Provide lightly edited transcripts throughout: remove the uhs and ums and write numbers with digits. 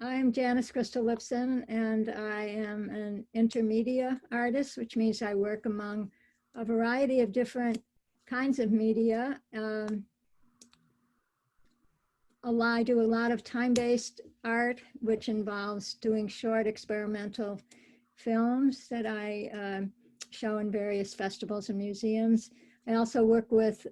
I'm Janis Lipzin, and I am an intermedia artist, which means I work among a variety of different kinds of media. I do a lot of time-based art, which involves doing short experimental films that I show in various festivals and museums. I also work with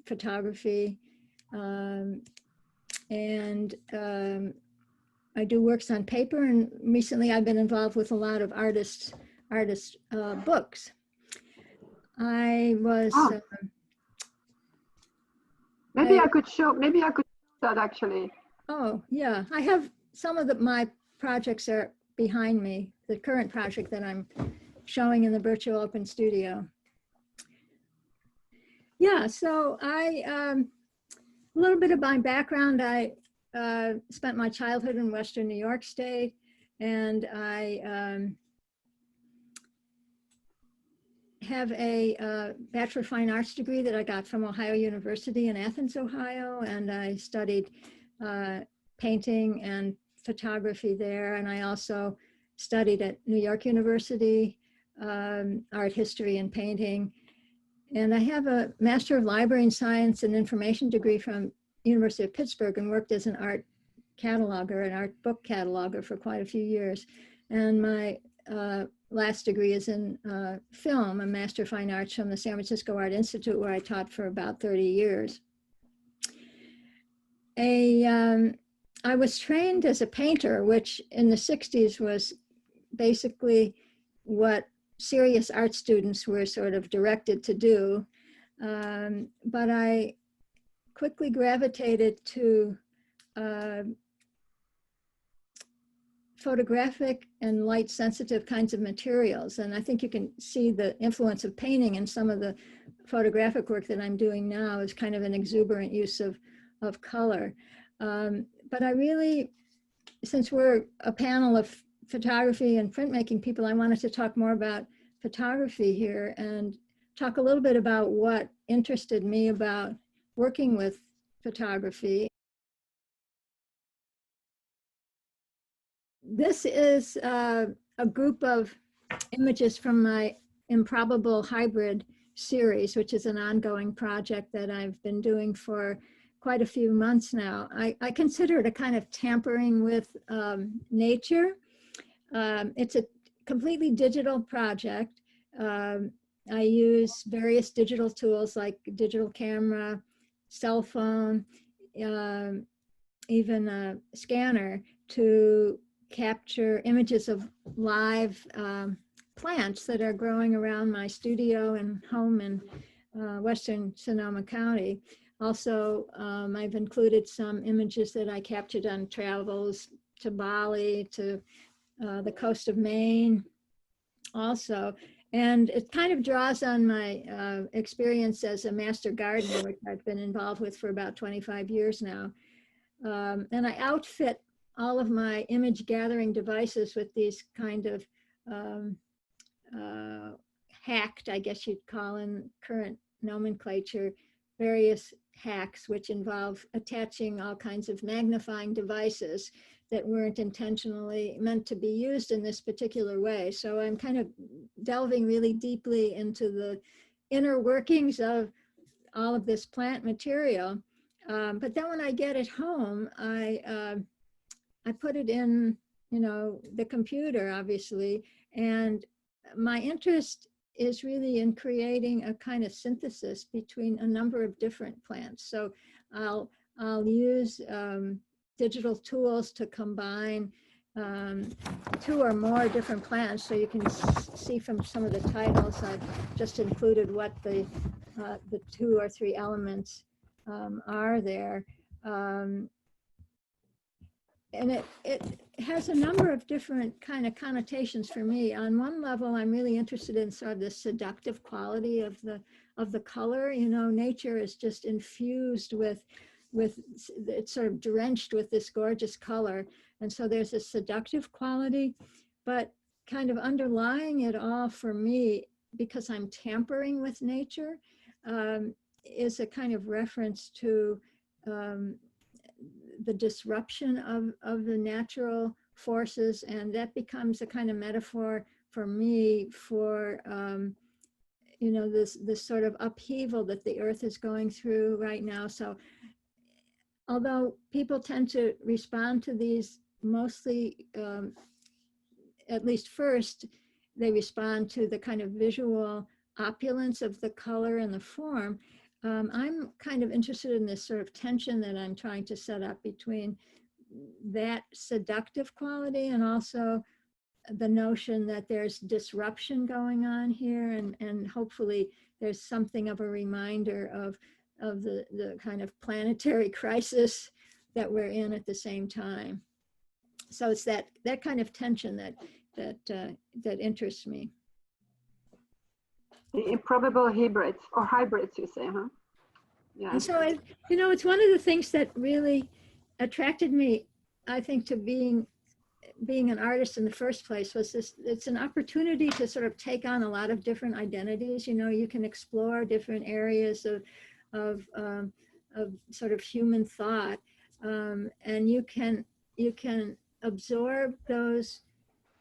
photography and I do works on paper, and recently I've been involved with a lot of artist books. I was maybe I could show that actually. Oh yeah, I have some of my projects are behind me. The current project that I'm showing in the virtual open studio. Yeah, so a little bit of my background. I spent my childhood in Western New York State, and I have a Bachelor of Fine Arts degree that I got from Ohio University in Athens, Ohio, and I studied painting and photography there, and I also studied at New York University, art history and painting. And I have a Master of Library and Science and Information degree from University of Pittsburgh, and worked as an art cataloger, an art book cataloger for quite a few years. And my last degree is in film, a Master of Fine Arts from the San Francisco Art Institute, where I taught for about 30 years. I was trained as a painter, which in the 60s was basically what serious art students were sort of directed to do. But I quickly gravitated to photographic and light sensitive kinds of materials. And I think you can see the influence of painting in some of the photographic work that I'm doing now is kind of an exuberant use of color. But I really, since we're a panel of photography and printmaking people, I wanted to talk more about photography here and talk a little bit about what interested me about working with photography. This is a group of images from my Improbable Hybrid series, which is an ongoing project that I've been doing for quite a few months now. I consider it a kind of tampering with nature. It's a completely digital project. I use various digital tools like digital camera, cell phone, even a scanner to capture images of live plants that are growing around my studio and home in Western Sonoma County. Also, I've included some images that I captured on travels to Bali, to the coast of Maine also. And it kind of draws on my experience as a master gardener, which I've been involved with for about 25 years now. And I outfit all of my image gathering devices with these kind of hacked, I guess you'd call in current nomenclature, various hacks, which involve attaching all kinds of magnifying devices that weren't intentionally meant to be used in this particular way. So I'm kind of delving really deeply into the inner workings of all of this plant material. But then when I get it home, I put it in, the computer, obviously, and my interest is really in creating a kind of synthesis between a number of different plants. So I'll use digital tools to combine two or more different plants. So you can see from some of the titles, I've just included what the 2 or 3 elements are there. And it has a number of different kind of connotations for me. On one level, I'm really interested in sort of the seductive quality of the color. Nature is just infused with it's sort of drenched with this gorgeous color. And so there's a seductive quality, but kind of underlying it all for me, because I'm tampering with nature, is a kind of reference to the disruption of the natural forces, and that becomes a kind of metaphor for me for you know, this sort of upheaval that the earth is going through right now. So although people tend to respond to these mostly, at least first, they respond to the kind of visual opulence of the color and the form. I'm kind of interested in this sort of tension that I'm trying to set up between that seductive quality and also the notion that there's disruption going on here, and hopefully there's something of a reminder of the kind of planetary crisis that we're in at the same time. So it's that kind of tension that interests me. Improbable hybrids, or hybrids, you say, huh? Yeah. And so, you know, it's one of the things that really attracted me, I think, to being an artist in the first place was this. It's an opportunity to sort of take on a lot of different identities. You know, you can explore different areas of sort of human thought, and you can absorb those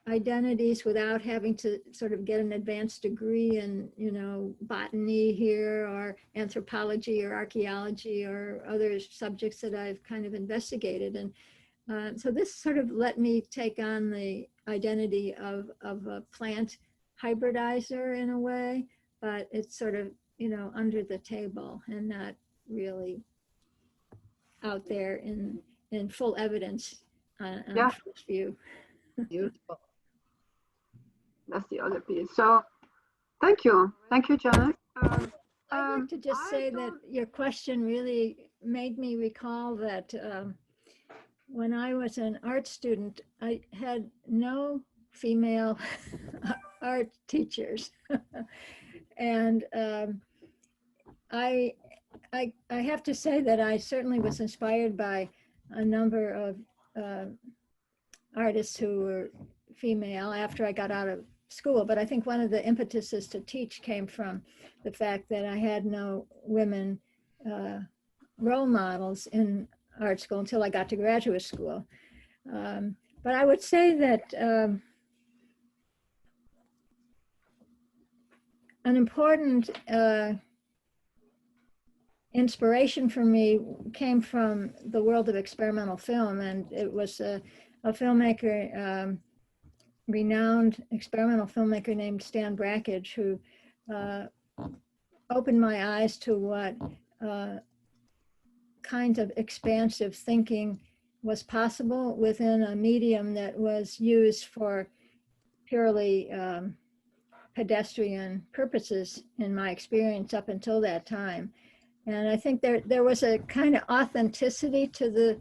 identities without having to sort of get an advanced degree in, you know, botany here or anthropology or archaeology or other subjects that I've kind of investigated. And so this sort of let me take on the identity of a plant hybridizer in a way, but it's sort of, you know, under the table and not really out there in full evidence on Yeah. first view. Beautiful. That's the other piece. So thank you, Janis. I'd like to just say that your question really made me recall that when I was an art student, I had no female art teachers. And I have to say that I certainly was inspired by a number of artists who were female after I got out of school. But I think one of the impetuses to teach came from the fact that I had no women role models in art school until I got to graduate school. But I would say that an important inspiration for me came from the world of experimental film, and it was a filmmaker, renowned experimental filmmaker named Stan Brakhage, who opened my eyes to what kind of expansive thinking was possible within a medium that was used for purely pedestrian purposes, in my experience up until that time. And I think there was a kind of authenticity to the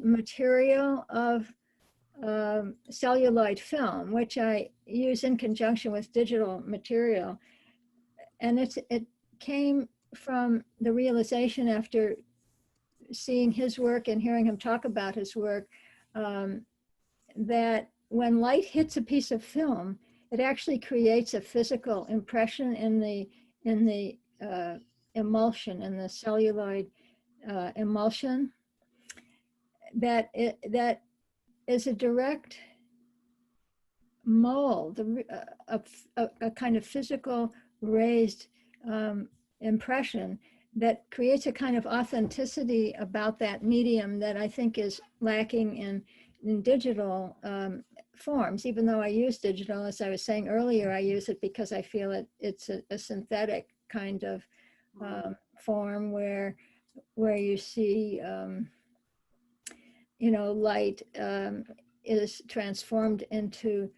material of celluloid film, which I use in conjunction with digital material. And it came from the realization, after seeing his work and hearing him talk about his work, that when light hits a piece of film, it actually creates a physical impression in the emulsion, in the celluloid emulsion, that is a direct mold, a kind of physical raised impression that creates a kind of authenticity about that medium that I think is lacking in digital forms. Even though I use digital, as I was saying earlier, I use it because I feel it's a synthetic kind of form where you see, you know, light is transformed into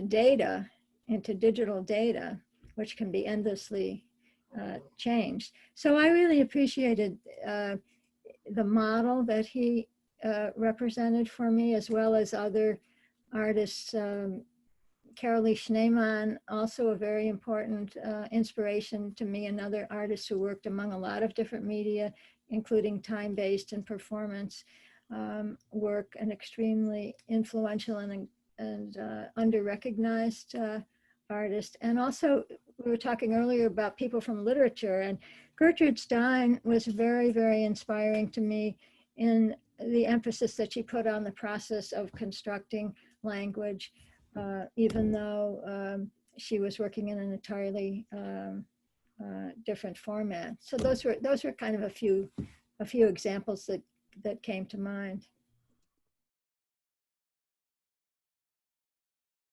data, into digital data, which can be endlessly changed. So I really appreciated the model that he represented for me, as well as other artists. Carolee Schneemann, also a very important inspiration to me, another artist who worked among a lot of different media, including time-based and performance work, an extremely influential and under-recognized artist. And also, we were talking earlier about people from literature, and Gertrude Stein was very, very inspiring to me in the emphasis that she put on the process of constructing language, even though she was working in an entirely different format. So those were kind of a few examples that came to mind.